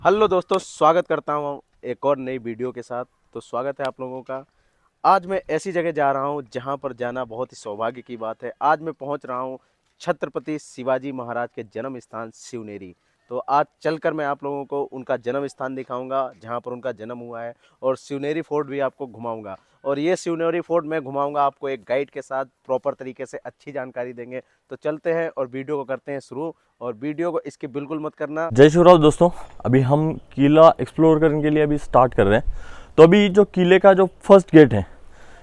Hello दोस्तों, स्वागत करता हूँ एक और नई वीडियो के साथ। तो स्वागत है आप लोगों का। आज मैं ऐसी जगह जा रहा हूँ जहाँ पर जाना बहुत ही सौभाग्य की बात है। आज मैं पहुँच रहा हूँ छत्रपति शिवाजी महाराज के जन्म स्थान शिवनेरी। तो आज चलकर मैं आप लोगों को उनका जन्म स्थान दिखाऊंगा जहाँ पर उनका जन्म हुआ है, और शिवनेरी फोर्ट भी आपको घुमाऊंगा। और ये शिवनेरी फोर्ट मैं घुमाऊंगा आपको एक गाइड के साथ, प्रॉपर तरीके से अच्छी जानकारी देंगे। तो चलते हैं और वीडियो को करते हैं शुरू, और वीडियो को इसकी बिल्कुल मत करना। जय शिवराव दोस्तों, अभी हम किला एक्सप्लोर करने के लिए अभी स्टार्ट कर रहे हैं। तो अभी जो किले का जो फर्स्ट गेट है,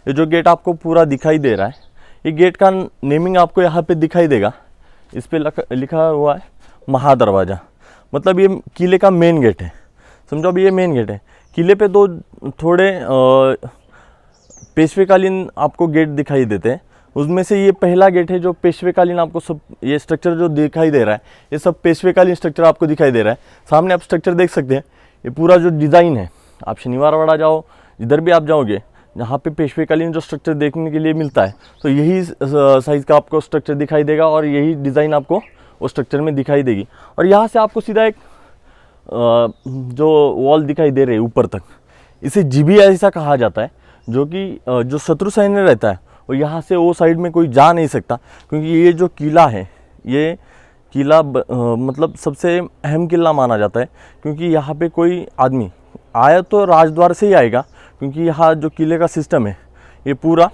ये जो गेट आपको पूरा दिखाई दे रहा है, ये गेट का नेमिंग आपको यहाँ पे दिखाई देगा। इस पे लिखा हुआ है महादरवाजा, मतलब ये किले का मेन गेट है। समझो अभी ये मेन गेट है। किले पे दो थोड़े पेशवेकालीन आपको गेट दिखाई देते हैं। उसमें से ये पहला गेट है जो पेशवेकालीन, आपको सब ये स्ट्रक्चर जो दिखाई दे रहा है, ये सब पेशवेकालीन स्ट्रक्चर आपको दिखाई दे रहा है। सामने आप स्ट्रक्चर देख सकते हैं। ये पूरा जो डिज़ाइन है, आप शनिवारवाड़ा जाओ, जिधर भी आप जाओगे, जहाँ पे पेशवेकालीन जो स्ट्रक्चर देखने के लिए मिलता है, तो यही साइज़ का आपको स्ट्रक्चर दिखाई देगा और यही डिज़ाइन आपको वो स्ट्रक्चर में दिखाई देगी। और यहाँ से आपको सीधा एक जो वॉल दिखाई दे रही है ऊपर तक, इसे जीबी ऐसा कहा जाता है, जो कि जो शत्रु सैन्य रहता है और यहाँ से वो साइड में कोई जा नहीं सकता। क्योंकि ये जो किला है, ये किला मतलब सबसे अहम किला माना जाता है। क्योंकि यहाँ पे कोई आदमी आया तो राजद्वार से ही आएगा, क्योंकि यहाँ जो किले का सिस्टम है, ये पूरा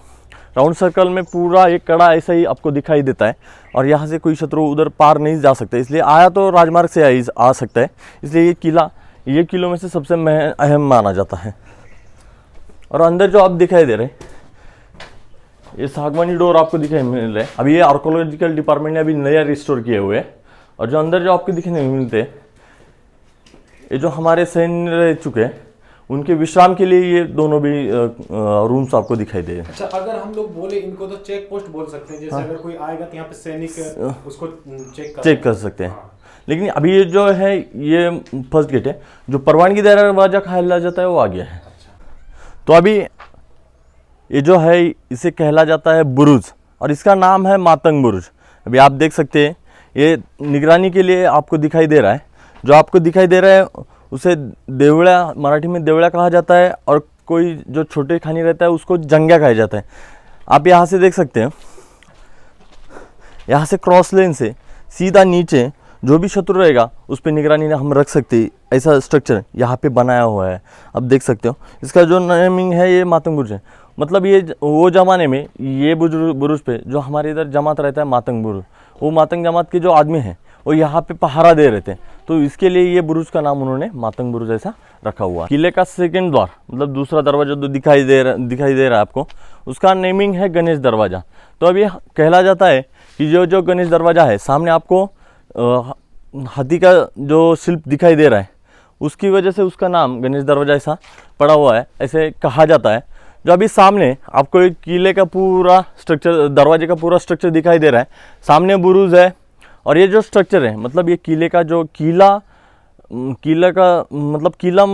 राउंड सर्कल में पूरा एक कड़ा ऐसा ही आपको दिखाई देता है, और यहाँ से कोई शत्रु उधर पार नहीं जा सकता। इसलिए आया तो राजमार्ग से आ सकता है। इसलिए ये किलों में से सबसे अहम माना जाता है। और अंदर जो आप दिखाई दे रहे हैं, ये सागवानी डोर आपको दिखाई मिल रहा है। अभी ये आर्कोलॉजिकल डिपार्टमेंट ने अभी नया रिस्टोर किए हुए हैं। और जो अंदर जो आपको दिखने मिलते हैं, ये जो हमारे सैन्य रह चुके हैं, उनके विश्राम के लिए ये दोनों भी रूम्स आपको दिखाई दे रहे हैं। अच्छा, अगर हम लोग बोले इनको तो चेक पोस्ट बोल सकते हैं। जैसे अगर कोई आएगा तो यहाँ पे सैनिक उसको चेक कर सकते हैं। लेकिन अभी ये जो है, ये फर्स्ट गेट है। जो परवानगी दरवाजा कहला जाता है वो आ गया है। तो अभी ये जो है, इसे कहला जाता है बुरुज, और इसका नाम है मातंग बुरुज। अभी आप देख सकते हैं, ये निगरानी के लिए आपको दिखाई दे रहा है। जो आपको दिखाई दे रहा है उसे देवड़ा, मराठी में देवड़ा कहा जाता है, और कोई जो छोटे खानी रहता है उसको जंग्या कहा जाता है। आप यहाँ से देख सकते हैं, यहाँ से क्रॉस लेन से सीधा नीचे जो भी शत्रु रहेगा उस पर निगरानी हम रख सकते हैं। ऐसा स्ट्रक्चर यहाँ पे बनाया हुआ है, आप देख सकते हो। इसका जो नेमिंग है, ये मातंग बुरुज है। मतलब ये वो ज़माने में ये बुरुज पे जो हमारे इधर जमात रहता है, मातंग बुरुज, वो मातंग जमात के जो आदमी हैं वो यहाँ पे पहरा दे रहे थे। तो इसके लिए ये बुरुज का नाम उन्होंने मातंग बुरुज ऐसा रखा हुआ है। किले का सेकेंड द्वार, मतलब दूसरा दरवाजा जो दिखाई दे रहा है आपको, उसका नेमिंग है गणेश दरवाजा। तो अब ये कहला जाता है कि जो गणेश दरवाजा है, सामने आपको हाथी का जो शिल्प दिखाई दे रहा है, उसकी वजह से उसका नाम गणेश दरवाजा ऐसा पड़ा हुआ है, ऐसे कहा जाता है। जो अभी सामने आपको एक किले का पूरा स्ट्रक्चर, दरवाजे का पूरा स्ट्रक्चर दिखाई दे रहा है। सामने बुरुज है, और ये जो स्ट्रक्चर है, मतलब ये किले का जो किला का मतलब किला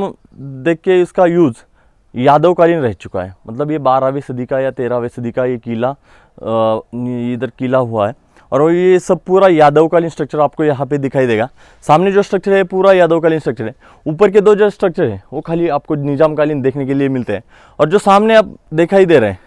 देख के इसका यूज़ यादवकालीन रह चुका है। मतलब ये 12वीं सदी का या 13वीं सदी का ये किला इधर किला हुआ है। और ये सब पूरा यादवकालीन स्ट्रक्चर आपको यहाँ पे दिखाई देगा। सामने जो स्ट्रक्चर है पूरा यादवकालीन स्ट्रक्चर है। ऊपर के दो जो स्ट्रक्चर है वो खाली आपको निजामकालीन देखने के लिए मिलते हैं। और जो सामने आप दिखाई दे रहे हैं,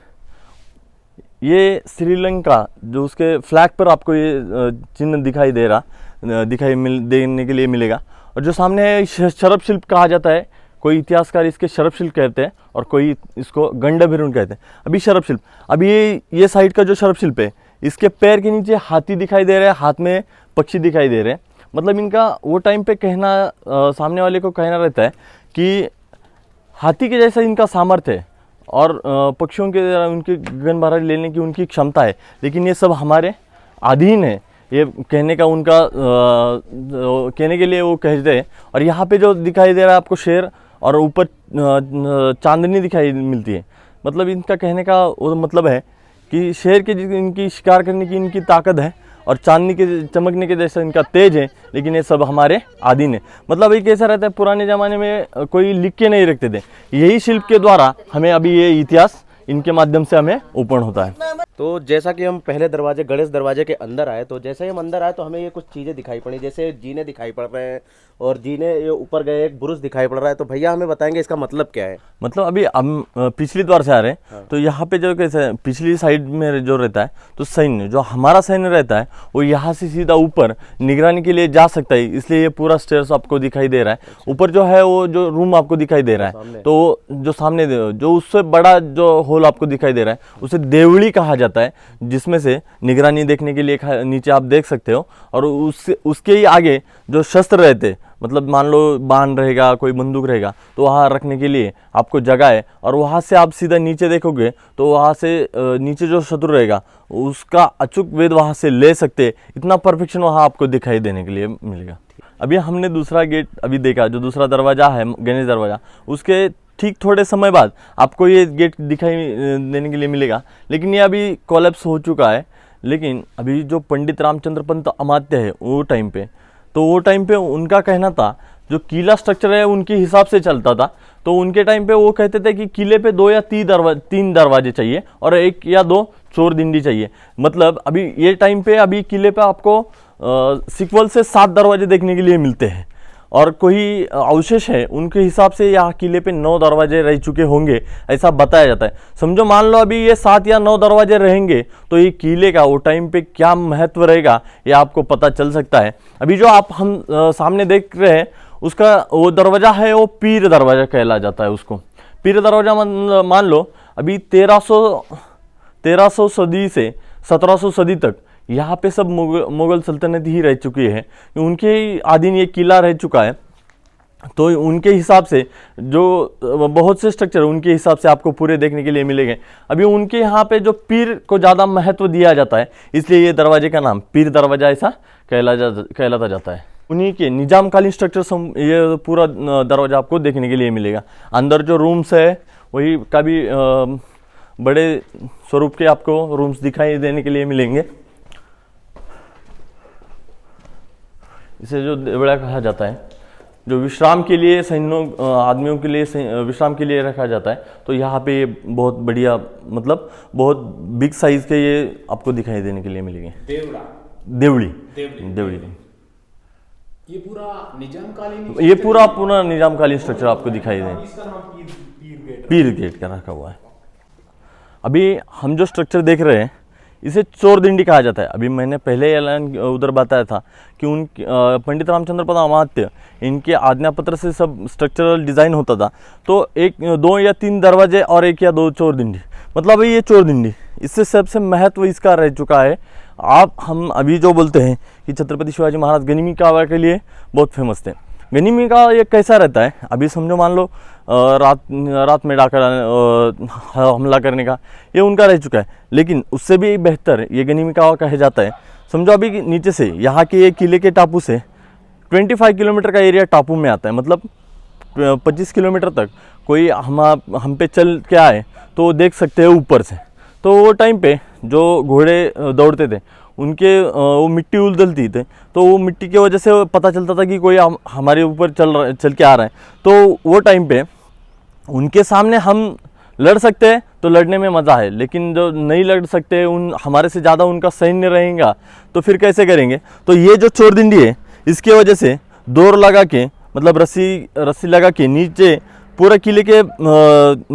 ये श्रीलंका, जो उसके फ्लैग पर आपको ये चिन्ह दिखाई देने के लिए मिलेगा। और जो सामने है, शरभ शिल्प कहा जाता है। कोई इतिहासकार इसके शरभ शिल्प कहते हैं, और कोई इसको गंडभीरुन कहते हैं। अभी शरभ शिल्प, अभी ये साइड का जो शरभ शिल्प है, इसके पैर के नीचे हाथी दिखाई दे रहा है, हाथ में पक्षी दिखाई दे रहे हैं। मतलब इनका वो टाइम पे कहना, सामने वाले को कहना रहता है कि हाथी के जैसा इनका सामर्थ्य है, और पक्षियों के उनके गगनभरारी लेने की उनकी क्षमता है। लेकिन ये सब हमारे अधीन है, ये कहने का उनका कहने के लिए वो कहते हैं। और यहाँ पे जो दिखाई दे रहा है आपको शेर, और ऊपर चांदनी दिखाई मिलती है। मतलब इनका कहने का वो मतलब है कि शेर के इनकी शिकार करने की इनकी ताकत है, और चांदनी के चमकने के जैसा इनका तेज है। लेकिन ये सब हमारे अधीन है। मतलब एक ऐसा रहता है, पुराने ज़माने में कोई लिख के नहीं रखते थे, यही शिल्प के द्वारा हमें अभी ये इतिहास इनके माध्यम से हमें ओपन होता है। तो जैसा कि हम पहले दरवाजे गणेश दरवाजे के अंदर आए, तो जैसे ही हम अंदर आए तो हमें ये कुछ चीज़ें दिखाई पड़ी, जैसे जीने दिखाई पड़ रहे हैं और जीने ये ऊपर गए, एक बुरुज दिखाई पड़ रहा है। तो भैया हमें बताएंगे इसका मतलब क्या है? मतलब अभी हम पिछली द्वार से आ रहे हैं, तो यहाँ पे जो कैसे पिछली साइड में जो रहता है, तो सैन्य जो हमारा सैन्य रहता है वो यहाँ से सीधा ऊपर निगरानी के लिए जा सकता है, इसलिए ये पूरा स्टेयर्स आपको दिखाई दे रहा है। ऊपर जो है वो जो रूम आपको दिखाई दे रहा है, तो जो सामने जो उससे बड़ा जो होल आपको दिखाई दे रहा है उसे देवड़ी कहा जाता है, जिसमें से निगरानी देखने के लिए नीचे आप देख सकते हो। और उसके ही आगे जो शस्त्र रहते, मतलब मान लो बाण रहेगा, कोई बंदूक रहेगा, तो वहाँ रखने के लिए आपको जगह है। और वहाँ से आप सीधा नीचे देखोगे तो वहाँ से नीचे जो शत्रु रहेगा उसका अचूक वेद वहाँ से ले सकते, इतना परफेक्शन वहाँ आपको दिखाई देने के लिए मिलेगा। अभी हमने दूसरा गेट अभी देखा, जो दूसरा दरवाजा है गणेश दरवाजा, उसके ठीक थोड़े समय बाद आपको ये गेट दिखाई देने के लिए मिलेगा, लेकिन ये अभी कोलैप्स हो चुका है। लेकिन अभी जो पंडित रामचंद्र पंत अमात्य है वो टाइम पे उनका कहना था जो किला स्ट्रक्चर है उनके हिसाब से चलता था। तो उनके टाइम पे वो कहते थे कि किले पे 2 या 3 दरवाजे चाहिए और 1 या 2 चोर दिंडी चाहिए। मतलब अभी ये टाइम पे अभी किले पे आपको सिक्वल से 7 दरवाजे देखने के लिए मिलते हैं, और कोई अवशेष है उनके हिसाब से यहाँ किले पे 9 दरवाजे रह चुके होंगे, ऐसा बताया जाता है। समझो मान लो अभी ये 7 या 9 दरवाजे रहेंगे तो ये किले का वो टाइम पे क्या महत्व रहेगा ये आपको पता चल सकता है। अभी जो आप हम सामने देख रहे हैं उसका वो दरवाजा है, वो पीर दरवाजा कहला जाता है। उसको पीर दरवाजा मान लो अभी 1300 सदी से 1700 सदी तक यहाँ पे सब मुगल सल्तनत ही रह चुकी है, उनके अधीन ये किला रह चुका है। तो उनके हिसाब से जो बहुत से स्ट्रक्चर उनके हिसाब से आपको पूरे देखने के लिए मिलेंगे। अभी उनके यहाँ पे जो पीर को ज़्यादा महत्व दिया जाता है, इसलिए ये दरवाजे का नाम पीर दरवाजा ऐसा कहलाता जाता है। उन्हीं के निजामकालीन स्ट्रक्चर ये पूरा दरवाजा आपको देखने के लिए मिलेगा। अंदर जो रूम्स है वही काफ़ी बड़े स्वरूप के आपको रूम्स दिखाई देने के लिए मिलेंगे। इसे जो देवड़ा कहा जाता है, जो विश्राम के लिए सैन्यों आदमियों के लिए विश्राम के लिए रखा जाता है। तो यहाँ पे ये बहुत बढ़िया, मतलब बहुत बिग साइज के ये आपको दिखाई देने के लिए मिलेंगे। देवड़ी ये पूरा निजामकालीन, ये पूरा निजामकालीन स्ट्रक्चर आपको दिखाई देगा। पीर गेट का रखा हुआ है। अभी हम जो स्ट्रक्चर देख रहे हैं इसे चोर दिंडी कहा जाता है। अभी मैंने पहले ऐलान उधर बताया था कि पंडित रामचंद्र पंत अमात्य इनके आज्ञा पत्र से सब स्ट्रक्चरल डिज़ाइन होता था। तो 1, 2 या 3 दरवाजे और 1 या 2 चोर दिंडी, मतलब ये चोर दिंडी, इससे सबसे महत्व इसका रह चुका है। हम अभी जो बोलते हैं कि छत्रपति शिवाजी महाराज गनिमी कावा के लिए बहुत फेमस थे। गनिमी का ये कैसा रहता है, अभी समझो मान लो रात में डाकर हमला करने का ये उनका रह चुका है, लेकिन उससे भी बेहतर ये गनिमी कावा कहा जाता है। समझो अभी नीचे से यहाँ के ये किले के टापू से 25 किलोमीटर का एरिया टापू में आता है, मतलब 25 किलोमीटर तक कोई हम पे चल के आए तो देख सकते हैं ऊपर से। तो वो टाइम पे जो घोड़े दौड़ते थे उनके वो मिट्टी उलझलती थे, तो वो मिट्टी की वजह से पता चलता था कि कोई हमारे ऊपर चल के आ रहा है। तो वो टाइम पे उनके सामने हम लड़ सकते हैं तो लड़ने में मज़ा है, लेकिन जो नहीं लड़ सकते हमारे से ज़्यादा उनका सैन्य रहेगा तो फिर कैसे करेंगे। तो ये जो चोर दिंडी है इसकी वजह से दौर लगा के, मतलब रस्सी लगा के नीचे पूरा किले के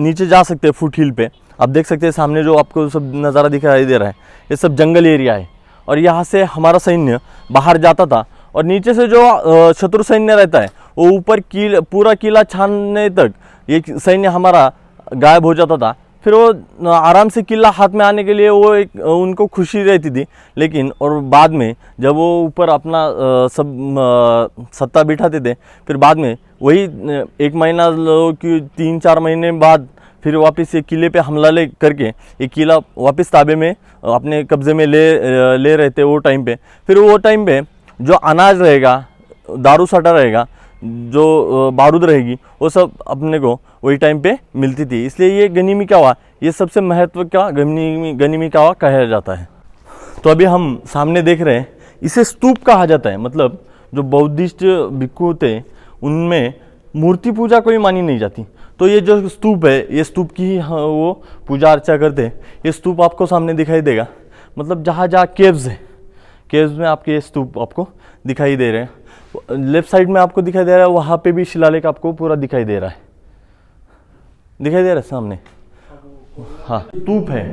नीचे जा सकते हैं। फुट हिल पे आप देख सकते हैं सामने जो आपको सब नज़ारा दिखाई दे रहा है, ये सब जंगल एरिया है। और यहाँ से हमारा सैन्य बाहर जाता था और नीचे से जो शत्रु सैन्य रहता है वो ऊपर पूरा किला छानने तक ये सैन्य हमारा गायब हो जाता था। फिर वो आराम से किला हाथ में आने के लिए वो उनको खुशी रहती थी। लेकिन और बाद में जब वो ऊपर अपना सब सत्ता बिठाते थे, फिर बाद में वही 1 महीना कि 3-4 महीने बाद फिर वापस ये किले पे हमला करके ये किला वापस ताबे में अपने कब्जे में ले रहे थे वो टाइम पे। फिर वो टाइम पे जो अनाज रहेगा, दारू साटा रहेगा, जो बारूद रहेगी, वो सब अपने को वही टाइम पे मिलती थी। इसलिए ये गनिमी कावा ये सबसे महत्व का गनिमी कावा कहा जाता है। तो अभी हम सामने देख रहे हैं, इसे स्तूप कहा जाता है। मतलब जो बौद्धिस्ट भिक्षु थे उनमें मूर्ति पूजा कोई मानी नहीं जाती। तो ये जो स्तूप है, ये स्तूप की ही वो पूजा अर्चा करते हैं। ये स्तूप आपको सामने दिखाई देगा, मतलब जहाँ जहाँ केव्स है, केव्स में आपके ये स्तूप आपको दिखाई दे रहे हैं। लेफ्ट साइड में आपको दिखाई दे रहा है, वहाँ पे भी शिलालेख आपको पूरा दिखाई दे रहा है, दिखाई दे रहा है सामने। हाँ, स्तूप है।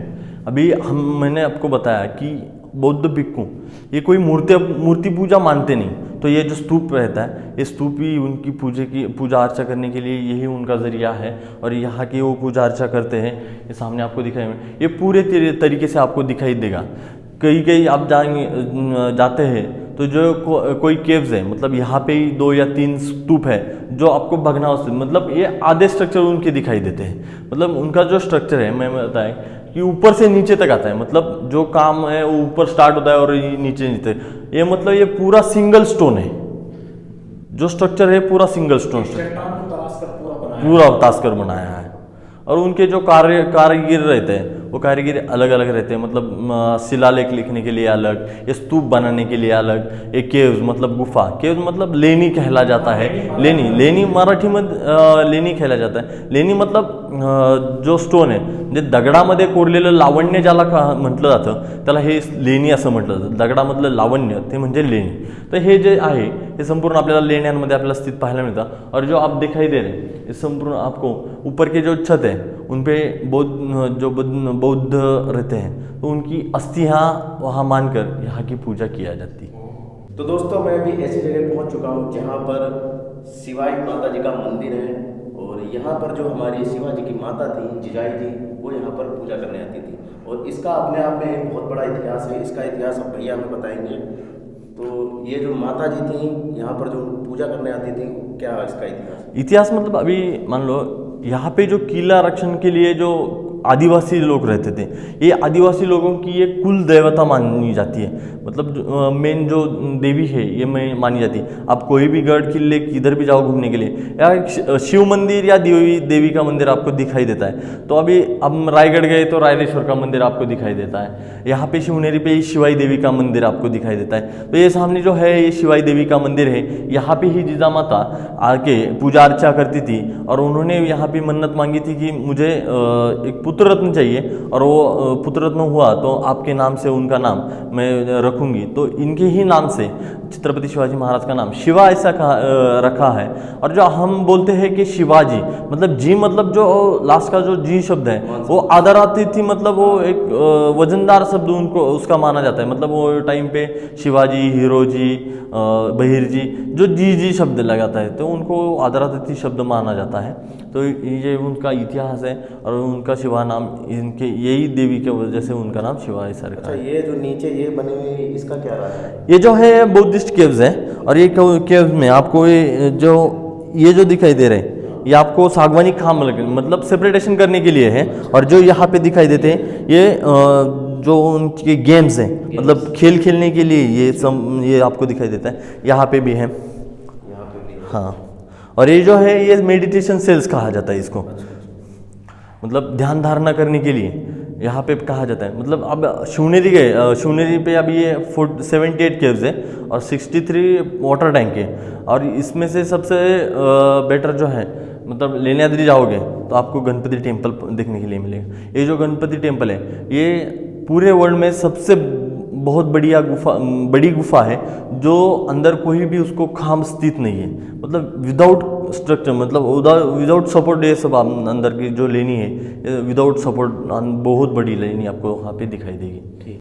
अभी मैंने आपको बताया कि बौद्ध भिक्खु ये कोई मूर्ति पूजा मानते नहीं, तो ये जो स्तूप रहता है, ये स्तूप ही उनकी पूजा अर्चा करने के लिए यही उनका जरिया है, और यहाँ की वो पूजा अर्चा करते हैं। ये सामने आपको दिखाई, ये पूरे तरीके से आपको दिखाई देगा। कई आप जाते हैं तो जो कोई केव्स है, मतलब यहाँ पे ही 2 या 3 स्तूप है जो आपको भग्नावस्थित, मतलब ये आधे स्ट्रक्चर उनके दिखाई देते हैं। मतलब उनका जो स्ट्रक्चर है, मैं बताएं कि ऊपर से नीचे तक आता है, मतलब जो काम है वो ऊपर स्टार्ट होता है और नीचे ये मतलब ये पूरा सिंगल स्टोन है, जो स्ट्रक्चर है पूरा सिंगल स्टोन पूरा ताश कर बनाया है। और उनके जो कारीगर रहते हैं वो कारीगर अलग अलग रहते हैं, मतलब शिलालेख लिखने के लिए अलग, ये स्तूप बनाने के लिए अलग। एक केव्स मतलब गुफा, केव्स मतलब लेणी कहला जाता है। लेणी मराठी में लेणी कहला जाता है। लेणी मतलब जो स्टोन आहे, म्हणजे दगडामध्ये कोरलेलं लावण्य ज्याला म्हटलं जातं त्याला हे लेणी असं म्हटलं जातं। दगडामधलं लावण्य ते म्हणजे लेणी। तर हे जे आहे हे संपूर्ण आपल्याला लेण्यांमध्ये आपल्याला स्थित पाहायला मिळतं। और जो आप दिखाई दे रहे हैं ये संपूर्ण आपको ऊपर के जो छत है उन पे बौद्ध रहते हैं, तो उनकी अस्थियां वहाँ मानकर यहाँ की पूजा किया जाती है। तो दोस्तों, मैं भी ऐसी जगह पहुंच चुका हूं जहां पर शिवाई माता जी का मंदिर है, और यहाँ पर जो हमारी शिवाजी की माता थी जिजाई जी, वो यहाँ पर पूजा करने आती थी। और इसका अपने आप में एक बहुत बड़ा इतिहास है। इसका इतिहास अब भैया हमें बताएंगे। तो ये जो माता जी थी यहाँ पर जो पूजा करने आती थी, क्या इसका इतिहास मतलब अभी मान लो यहाँ पे जो किला रक्षण के लिए जो आदिवासी लोग रहते थे, ये आदिवासी लोगों की ये कुल देवता मानी जाती है। मतलब मेन जो देवी है ये मानी जाती है। आप कोई भी गढ़ किले किधर भी जाओ घूमने के लिए, या शिव मंदिर या देवी का मंदिर आपको दिखाई देता है। तो अभी हम रायगढ़ गए तो रायरेश्वर का मंदिर आपको दिखाई देता है। यहाँ पे शिवनेरी पे शिवाई देवी का मंदिर आपको दिखाई देता है। तो ये सामने जो है ये शिवाई देवी का मंदिर है। यहाँ पे ही जिजा माता आके पूजा अर्चा करती थी, और उन्होंने यहाँ पे मन्नत मांगी थी कि मुझे एक पुत्र रत्न चाहिए, और वो पुत्र रत्न हुआ तो आपके नाम से उनका नाम मैं रखूंगी। तो इनके ही नाम से छत्रपति शिवाजी महाराज का नाम शिवा ऐसा रखा है। और जो हम बोलते हैं कि शिवाजी मतलब जी, मतलब जो लास्ट का जो जी शब्द है वो आदरातिथि, मतलब वो एक वजनदार शब्द उनको उसका माना जाता है। मतलब वो टाइम पे शिवाजी, हीरोजी, बहिरजी जो जी शब्द लगाता है तो उनको आदरातिथि शब्द माना जाता है। तो ये उनका इतिहास है, और उनका शिवा नाम इनके यही देवी के वजह से उनका नाम शिवा ऐसा रखा है। ये जो नीचे ये बने हुए इसका क्या राज है? ये जो है बुद्धिस्ट केव्स है, और ये केव्स में आपको ये जो दिखाई दे रहे हैं ये आपको सागवानी खाम मतलब सेपरेटेशन करने के लिए है। और जो यहाँ पे दिखाई देते हैं ये जो उनके गेम्स हैं, मतलब खेल खेलने के लिए ये आपको दिखाई देता है। यहाँ पे भी है, हाँ। और ये जो है ये मेडिटेशन सेल्स कहा जाता है इसको, मतलब ध्यान धारणा करने के लिए यहाँ पे कहा जाता है। मतलब अब शिवनेरी गए, शिवनेरी पे अभी ये 78 केव्स है और 63 वाटर टैंक है। और इसमें से सबसे बेटर जो है, मतलब लेण्याद्री जाओगे तो आपको गणपति टेम्पल देखने के लिए मिलेगा। ये जो गणपति टेम्पल है ये पूरे वर्ल्ड में सबसे बहुत बड़ी गुफा है, जो अंदर कोई भी उसको खाम स्थित नहीं है। मतलब विदाउट स्ट्रक्चर, मतलब विदाउट सपोर्ट, ये सब अंदर की जो लेनी है विदाउट सपोर्ट बहुत बड़ी लेनी आपको वहाँ पे दिखाई देगी। ठीक।